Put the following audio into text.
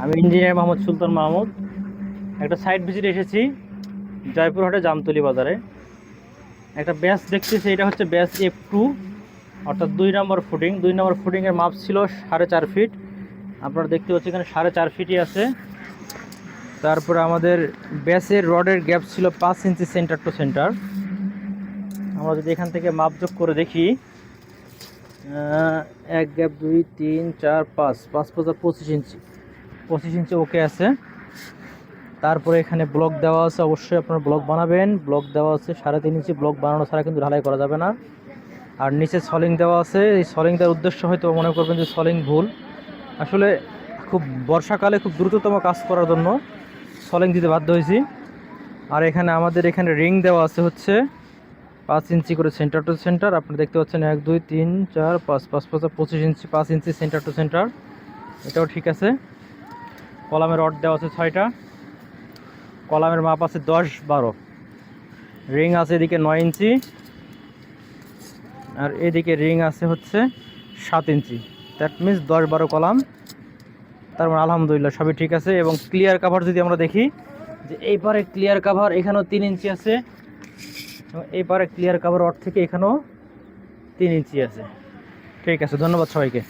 আমি ইঞ্জিনিয়ার মোহাম্মদ সুলতান মাহমুদ। একটা site visit এসেছি জয়পুরহাটে জামতলী বাজারে। একটা ব্যাচ দেখতেছি, এটা হচ্ছে ব্যাচ F2, অর্থাৎ 2 নম্বর ফুটিং। 2 নম্বর ফুটিংয়ের মাপ ছিল 4.5 ফিট। আপনারা দেখতে পাচ্ছেন এখানে 4.5 ফিটই আছে। তারপরে আমাদের ব্যাচের রডের গ্যাপ ছিল 5 ইঞ্চি সেন্টার টু সেন্টার। আমরা যদি এখান থেকে মাপযোগ করে দেখি, 1 গ্যাপ 2 3 4 5 5 5 25 ইঞ্চি, 25 ইঞ্চি ওকে আছে। তারপরে এখানে ব্লক দেওয়া আছে, অবশ্যই আপনারা ব্লক বানাবেন। ব্লক দেওয়া আছে 3.5 ইঞ্চি, ব্লক বানানো ছাড়া কিন্তু ঢালাই করা যাবে না। আর নিচে সলিং দেওয়া আছে। এই সলিং দেওয়ার উদ্দেশ্য হয়তো মনে করবেন যে সলিং ভুল, আসলে খুব বর্ষাকালে খুব দ্রুততম কাজ করার জন্য সলিং দিতে বাধ্য হয়েছি। আর আমাদের এখানে রিং দেওয়া আছে হচ্ছে 5 ইঞ্চি করে সেন্টার টু সেন্টার। আপনারা দেখতে পাচ্ছেন 1 2 3 4 5 5 5 25 ইঞ্চি, 5 ইঞ্চি সেন্টার টু সেন্টার, এটাও ঠিক আছে। কলামের রড দেওয়া আছে 6টা, কলামের মাপ আছে 10 12। রিং আছে এদিকে 9 ইঞ্চি, আর এদিকে রিং আছে হচ্ছে 7 ইঞ্চি। That means 10 12 column. তার মানে আলহামদুলিল্লাহ সবই ঠিক আছে। এবং ক্লিয়ার কাভার যদি আমরা দেখি, যে এই পারে ক্লিয়ার কাভার এখানেও 3 ইঞ্চি আছে, এবং এই পারে ক্লিয়ার কাভার রড থেকে এখানেও 3 ইঞ্চি আছে। ঠিক আছে, ধন্যবাদ সবাইকে।